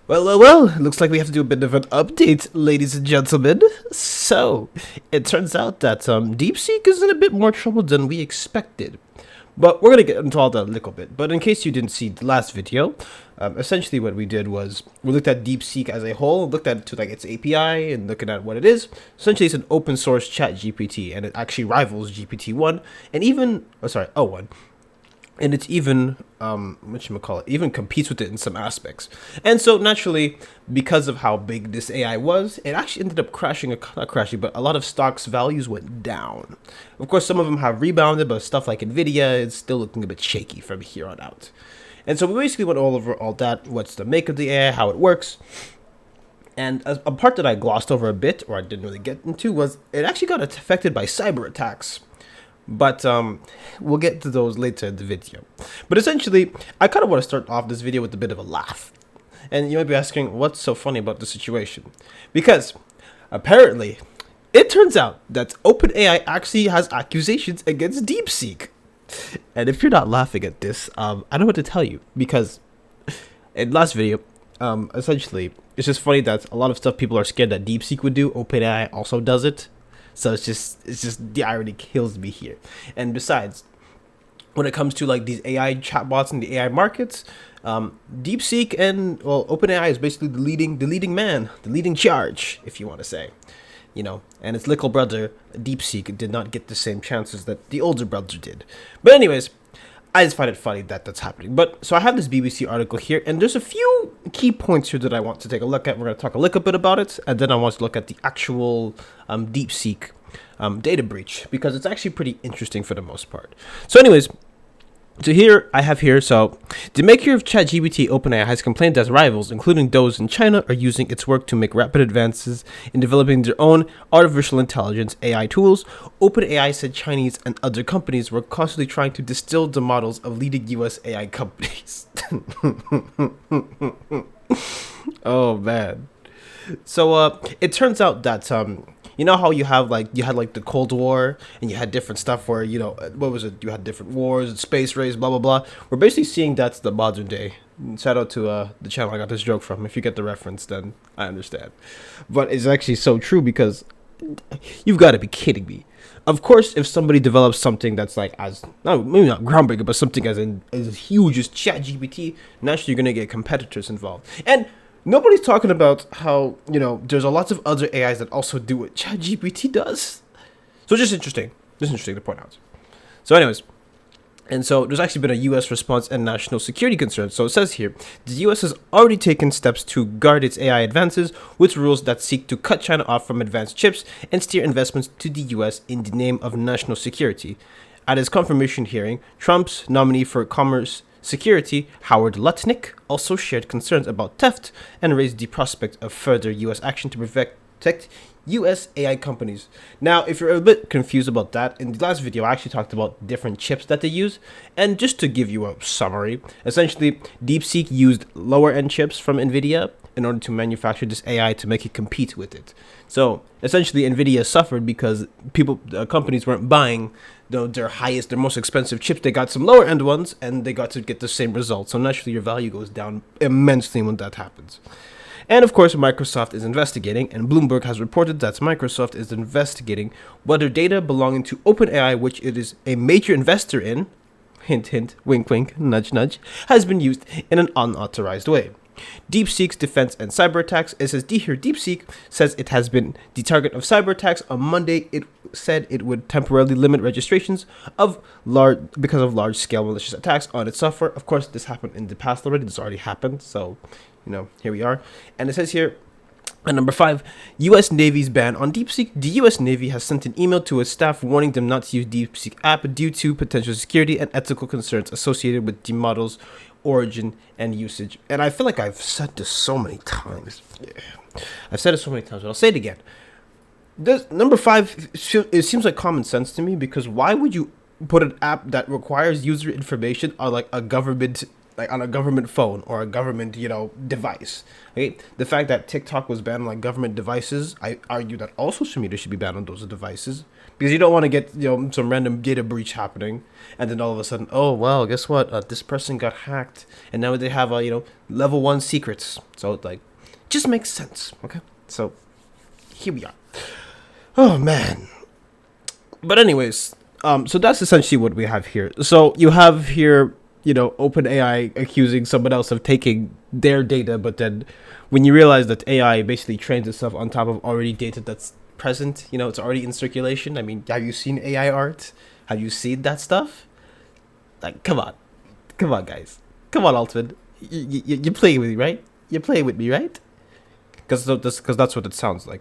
Well, looks like we have to do a bit of an update, ladies and gentlemen. So, it turns out that DeepSeek is in a bit more trouble than we expected. But we're going to get into all that a little bit. But in case you didn't see the last video, essentially what we did was we looked at DeepSeek as a whole, looked at it to like its API and looking at what it is. Essentially, it's an open source chat GPT, and it actually rivals GPT-1 and even, O1, and it's even even competes with it in some aspects. And so naturally, because of how big this AI was, it actually ended up crashing, not crashing, but a lot of stocks values went down. Of course, some of them have rebounded, but stuff like Nvidia is still looking a bit shaky from here on out. And so we basically went all over all that, what's the make of the AI, how it works. And a part that I glossed over a bit, or I didn't really get into, was it actually got affected by cyber attacks. But we'll get to those later in the video. But essentially, I kind of want to start off this video with a bit of a laugh. And you might be asking, what's so funny about the situation? Because apparently, it turns out that OpenAI actually has accusations against DeepSeek. And if you're not laughing at this, I don't know what to tell you. Because in last video, essentially, it's just funny that a lot of stuff people are scared that DeepSeek would do, OpenAI also does it. So it's just the irony kills me here. And besides, when it comes to like these AI chatbots in the AI markets, DeepSeek and OpenAI is basically the leading man, the leading charge, if you want to say, and its little brother DeepSeek did not get the same chances that the older brother did. But anyways, I just find it funny that that's happening. But so I have this BBC article here, and there's a few key points here that I want to take a look at. We're going to talk a little bit about it, and then I want to look at the actual DeepSeek data breach, because it's actually pretty interesting for the most part. So anyways, so here I have here, so the maker of ChatGPT, OpenAI, has complained that rivals, including those in China, are using its work to make rapid advances in developing their own artificial intelligence AI tools. OpenAI said Chinese and other companies were constantly trying to distill the models of leading US AI companies. Oh man. So it turns out that you know how you had like the Cold War, and you had different stuff where, what was it? You had different wars, space race, blah blah blah. We're basically seeing that's the modern day. Shout out to the channel I got this joke from. If you get the reference, then I understand. But it's actually so true, because you've got to be kidding me. Of course, if somebody develops something that's like maybe not groundbreaking, but something as huge as ChatGPT, naturally you're gonna get competitors involved. And nobody's talking about how, there's a lots of other AIs that also do what ChatGPT does. So just interesting to point out. So anyways, and so there's actually been a U.S. response and national security concerns. So it says here, the U.S. has already taken steps to guard its AI advances with rules that seek to cut China off from advanced chips and steer investments to the U.S. in the name of national security. At his confirmation hearing, Trump's nominee for Commerce Security, Howard Lutnick, also shared concerns about theft and raised the prospect of further U.S. action to protect U.S. AI companies. Now, if you're a bit confused about that, in the last video I actually talked about different chips that they use, and just to give you a summary, essentially DeepSeek used lower end chips from Nvidia in order to manufacture this AI to make it compete with it. So essentially Nvidia suffered because companies weren't buying their most expensive chips. They got some lower end ones, and they got to get the same results. So naturally your value goes down immensely when that happens. And of course, Microsoft is investigating, and Bloomberg has reported that Microsoft is investigating whether data belonging to OpenAI, which it is a major investor in, hint hint, wink wink, nudge nudge, has been used in an unauthorized way. DeepSeek's defense and cyber attacks. It says here, DeepSeek says it has been the target of cyber attacks. On Monday, it said it would temporarily limit registrations because of large-scale malicious attacks on its software. Of course, this happened in the past already. This already happened. So, here we are. And it says here, and number 5, U.S. Navy's ban on DeepSeek. The U.S. Navy has sent an email to its staff warning them not to use DeepSeek app due to potential security and ethical concerns associated with the model's origin and usage. And I feel like I've said this so many times. I've said it so many times, but I'll say it again. Number 5, it seems like common sense to me, because why would you put an app that requires user information on like a government like on a government phone or a government, device. Okay, the fact that TikTok was banned on like government devices, I argue that all social media should be banned on those devices because you don't want to get some random data breach happening, and then all of a sudden, oh well, guess what? This person got hacked, and now they have level 1 secrets. So it just makes sense. Okay, so here we are. Oh man. But anyways, so that's essentially what we have here. So you have here, OpenAI accusing someone else of taking their data, but then when you realize that AI basically trains itself on top of already data that's present, it's already in circulation. I mean, have you seen AI art? Have you seen that stuff? Like, come on, come on, Altman, you playing with me, right? You're playing with me, right? Because that's what it sounds like.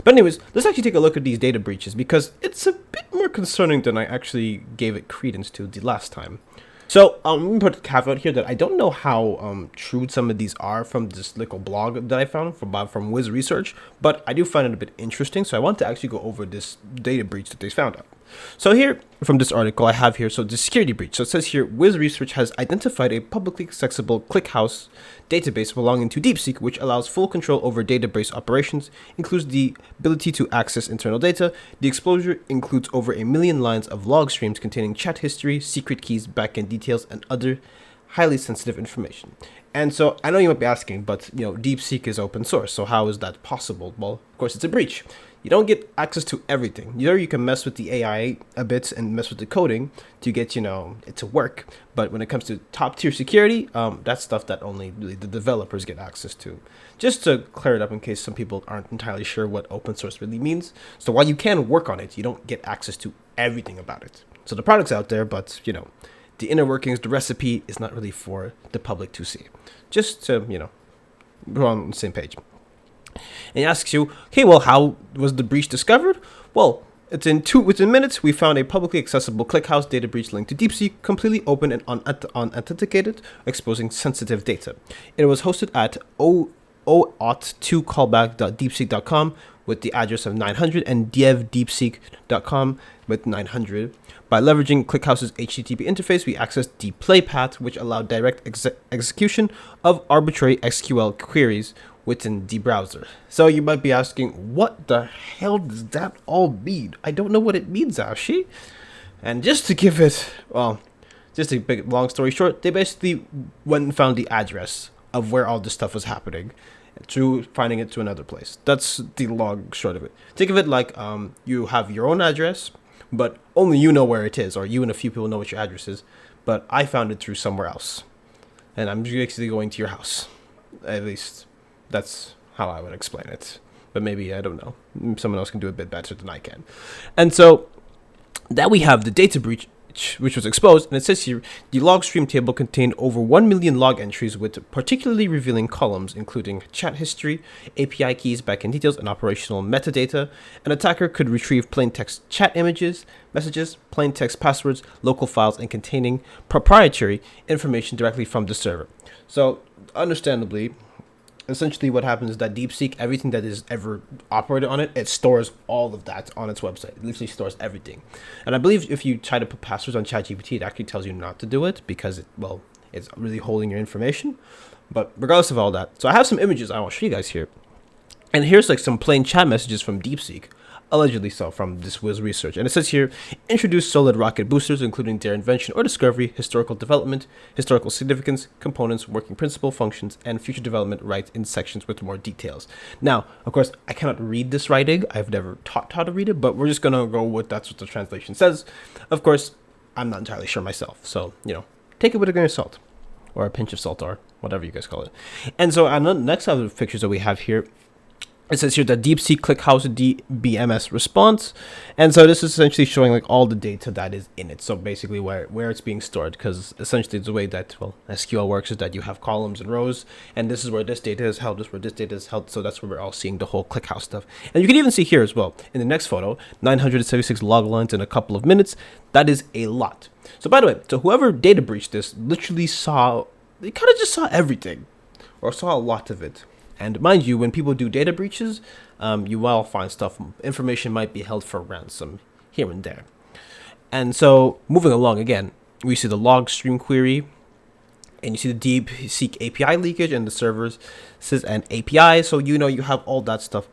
But anyways, let's actually take a look at these data breaches because it's a bit more concerning than I actually gave it credence to the last time. So let me put a caveat here that I don't know how true some of these are from this little blog that I found from Wiz Research, but I do find it a bit interesting. So I want to actually go over this data breach that they found out. So here, from this article I have here, so the security breach. So it says here, Wiz Research has identified a publicly accessible ClickHouse database belonging to DeepSeek, which allows full control over database operations, includes the ability to access internal data. The exposure includes over 1 million lines of log streams containing chat history, secret keys, backend details, and other highly sensitive information. And so I know you might be asking, but DeepSeek is open source, so how is that possible? Well, of course, it's a breach. You don't get access to everything. You can mess with the AI a bit and mess with the coding to get, it to work. But when it comes to top tier security, that's stuff that only really the developers get access to. Just to clear it up in case some people aren't entirely sure what open source really means. So while you can work on it, you don't get access to everything about it. So the product's out there, but, the inner workings, the recipe is not really for the public to see. Just to, we're on the same page. And he asks you, okay, well, how was the breach discovered? Well, within minutes, we found a publicly accessible ClickHouse data breach linked to DeepSeek, completely open and unauthenticated, exposing sensitive data. It was hosted at auth2callback.deepseek.com with the address of 900 and devdeepseek.com with 900. By leveraging ClickHouse's HTTP interface, we accessed the play path, which allowed direct execution of arbitrary SQL queries within the browser. So you might be asking, what the hell does that all mean? I don't know what it means, Ashi. And just to give it, just a big long story short, they basically went and found the address of where all this stuff was happening through finding it to another place. That's the long short of it. Think of it like you have your own address, but only you know where it is, or you and a few people know what your address is, but I found it through somewhere else. And I'm actually going to your house. At least that's how I would explain it. But maybe, I don't know, someone else can do a bit better than I can. And so that we have the data breach, which was exposed, and it says here, the log stream table contained over 1 million log entries with particularly revealing columns, including chat history, API keys, backend details, and operational metadata. An attacker could retrieve plain text chat images, messages, plain text passwords, local files, and containing proprietary information directly from the server. So, understandably, essentially what happens is that DeepSeek, everything that is ever operated on it, it stores all of that on its website. It literally stores everything. And I believe if you try to put passwords on ChatGPT, it actually tells you not to do it because it's really holding your information. But regardless of all that, so I have some images I want to show you guys here. And here's some plain chat messages from DeepSeek, allegedly so, from this Wiz Research. And it says here, introduce solid rocket boosters, including their invention or discovery, historical development, historical significance, components, working principle, functions, and future development right in sections with more details. Now, of course, I cannot read this writing. I've never taught how to read it, but we're just going to go with that's what the translation says. Of course, I'm not entirely sure myself. So, take it with a grain of salt, or a pinch of salt, or whatever you guys call it. And so on the next set of pictures that we have here, it says here that DeepSeek ClickHouse DBMS response. And so this is essentially showing all the data that is in it. So basically where it's being stored, because essentially the way that, SQL works is that you have columns and rows, and this is where this data is held, this is where this data is held. So that's where we're all seeing the whole ClickHouse stuff. And you can even see here as well, in the next photo, 976 log lines in a couple of minutes. That is a lot. So by the way, so whoever data breached this literally they kind of just saw everything, or saw a lot of it. And mind you, when people do data breaches, you will find stuff, information might be held for ransom here and there. And so moving along again, we see the log stream query. and you see the DeepSeek API leakage and the servers and API. So you have all that stuff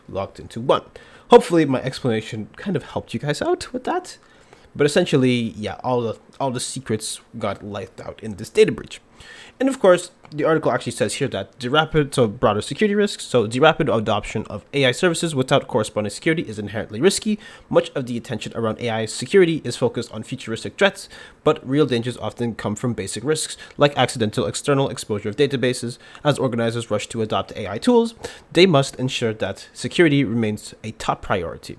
locked into one. Hopefully, my explanation kind of helped you guys out with that. But essentially, yeah, all the secrets got let out in this data breach. And of course, the article actually says here that broader security risks. So the rapid adoption of AI services without corresponding security is inherently risky. Much of the attention around AI security is focused on futuristic threats, but real dangers often come from basic risks, like accidental external exposure of databases. As organizers rush to adopt AI tools, they must ensure that security remains a top priority.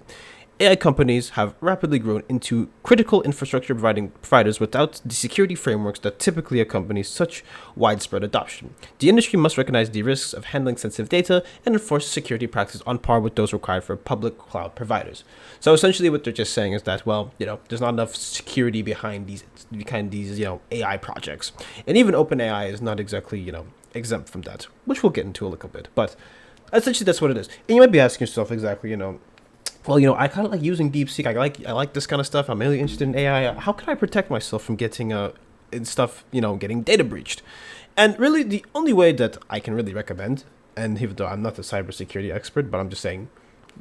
AI companies have rapidly grown into critical infrastructure providers without the security frameworks that typically accompany such widespread adoption. The industry must recognize the risks of handling sensitive data and enforce security practices on par with those required for public cloud providers. So essentially what they're just saying is that, well, there's not enough security behind these AI projects. And even OpenAI is not exactly, exempt from that, which we'll get into a little bit. But essentially that's what it is. And you might be asking yourself exactly, well, I kind of like using DeepSeek. I like this kind of stuff. I'm really interested in AI. How can I protect myself from getting getting data breached? And really, the only way that I can really recommend, and even though I'm not a cybersecurity expert, but I'm just saying,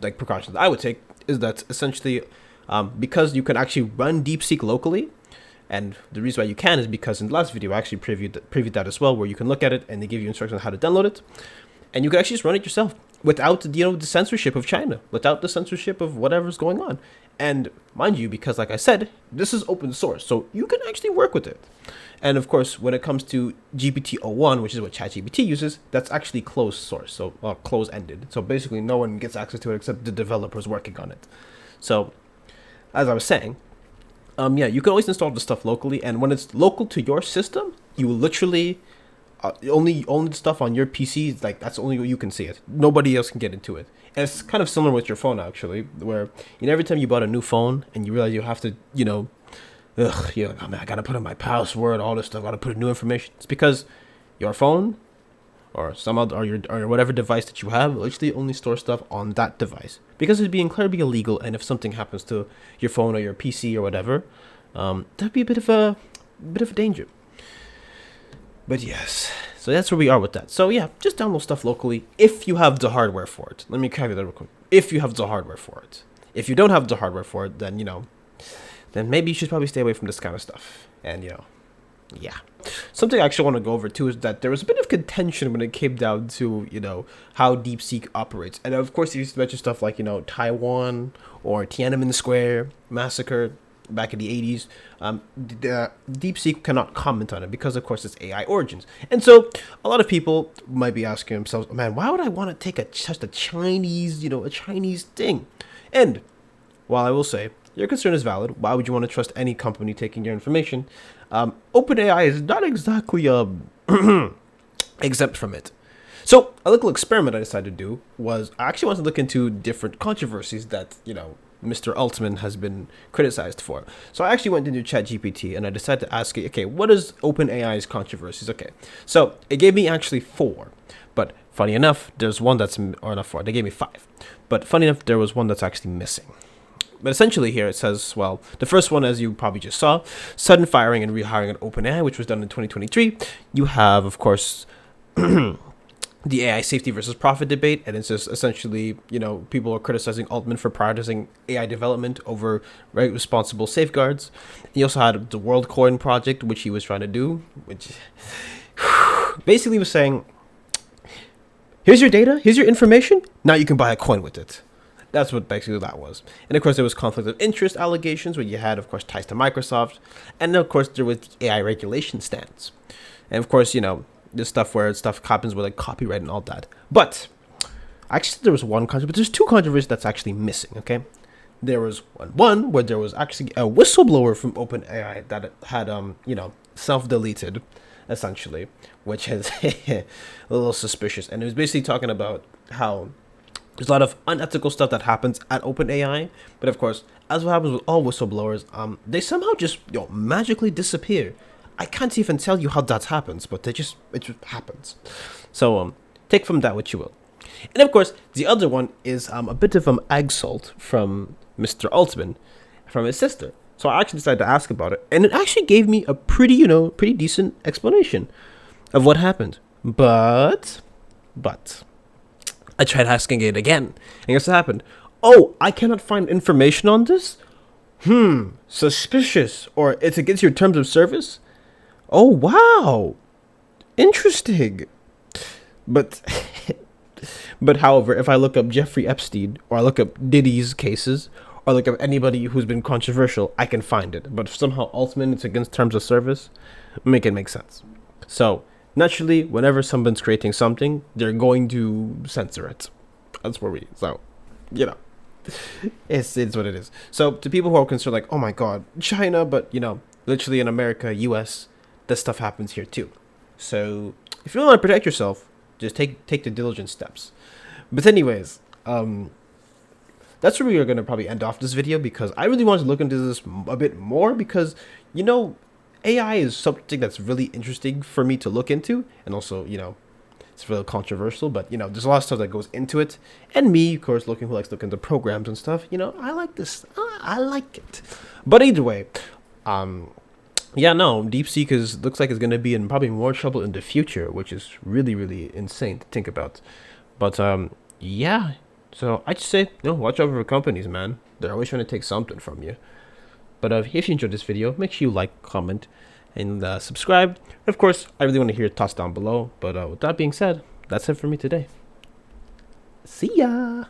like, precautions that I would take is that essentially, because you can actually run DeepSeek locally, and the reason why you can is because in the last video I actually previewed that as well, where you can look at it and they give you instructions on how to download it, and you can actually just run it yourself. Without the censorship of China, without the censorship of whatever's going on. And mind you, because like I said, this is open source, so you can actually work with it. And of course, when it comes to GPT-01, which is what ChatGPT uses, that's actually closed source, so closed-ended. So basically no one gets access to it except the developers working on it. So, as I was saying, you can always install the stuff locally, and when it's local to your system, you literally... only the stuff on your PC, like that's only you can see it. Nobody else can get into it. And it's kind of similar with your phone actually, where every time you bought a new phone and you realize you have to, you're like, oh man, I gotta put in my password, all this stuff, I gotta put in new information. It's because your phone or some other or whatever device that you have literally only store stuff on that device, because it'd be incredibly illegal. And if something happens to your phone or your PC or whatever, that'd be a bit of a danger. But yes, so that's where we are with that. So yeah, just download stuff locally if you have the hardware for it. Let me caveat that real quick. If you have the hardware for it. If you don't have the hardware for it, then, then maybe you should probably stay away from this kind of stuff. And, yeah. Something I actually want to go over too is that there was a bit of contention when it came down to, how DeepSeek operates. And of course, you used to mention stuff like, Taiwan or Tiananmen Square massacre back in the 80s. The DeepSeek cannot comment on it because, of course, it's AI origins. And so a lot of people might be asking themselves, man, why would I want to take just a Chinese, a Chinese thing? And while I will say your concern is valid, why would you want to trust any company taking your information? OpenAI is not exactly exempt from it. So a little experiment I decided to do was I actually wanted to look into different controversies that, Mr. Altman has been criticized for. So I actually went into ChatGPT and I decided to ask it, okay, what is OpenAI's controversies? Okay, so it gave me actually 4, but funny enough, there's one that's, or not 4, they gave me 5, but funny enough, there was one that's actually missing. But essentially here it says, well, the first one, as you probably just saw, sudden firing and rehiring at OpenAI, which was done in 2023. You have, of course, the AI safety versus profit debate, and it's just essentially, people are criticizing Altman for prioritizing AI development over responsible safeguards. He also had the WorldCoin project, which he was trying to do, which basically was saying, here's your data, here's your information, now you can buy a coin with it. That's what basically that was. And of course, there was conflict of interest allegations, where you had, of course, ties to Microsoft, and of course, there was the AI regulation stance. And of course, this stuff where stuff happens with like copyright and all that. But actually, there was one controversy, but there's 2 controversies that's actually missing. Okay, there was one where there was actually a whistleblower from OpenAI that had self-deleted, essentially, which is a little suspicious. And it was basically talking about how there's a lot of unethical stuff that happens at OpenAI, but of course, as what happens with all whistleblowers, they somehow just magically disappear. I can't even tell you how that happens, but it just happens. So take from that what you will. And of course, the other one is a bit of an egg salt from Mr. Altman, from his sister. So I actually decided to ask about it, and it actually gave me a pretty decent explanation of what happened. But I tried asking it again, and guess what happened? Oh, I cannot find information on this. Suspicious, or it's against your terms of service. Oh wow, interesting. But but however, if I look up Jeffrey Epstein, or I look up Diddy's cases, or look up anybody who's been controversial, I can find it. But if somehow ultimately it's against terms of service, make it make sense. So naturally, whenever someone's creating something, they're going to censor it. That's where we. So, you know, it's what it is. So to people who are concerned, like, oh my God, China, but literally in America, U.S., this stuff happens here too. So if you want to protect yourself, just take the diligent steps. But anyways, that's where we are going to probably end off this video, because I really wanted to look into this a bit more, because AI is something that's really interesting for me to look into, and also it's really controversial, but there's a lot of stuff that goes into it, and me, of course, who likes to look into programs and stuff, I like this. I like it. But either way, yeah, no, DeepSeek looks like it's going to be in probably more trouble in the future, which is really, really insane to think about. But, yeah, so I just say, watch out for companies, man. They're always trying to take something from you. But if you enjoyed this video, make sure you like, comment, and subscribe. Of course, I really want to hear your thoughts down below. But with that being said, that's it for me today. See ya!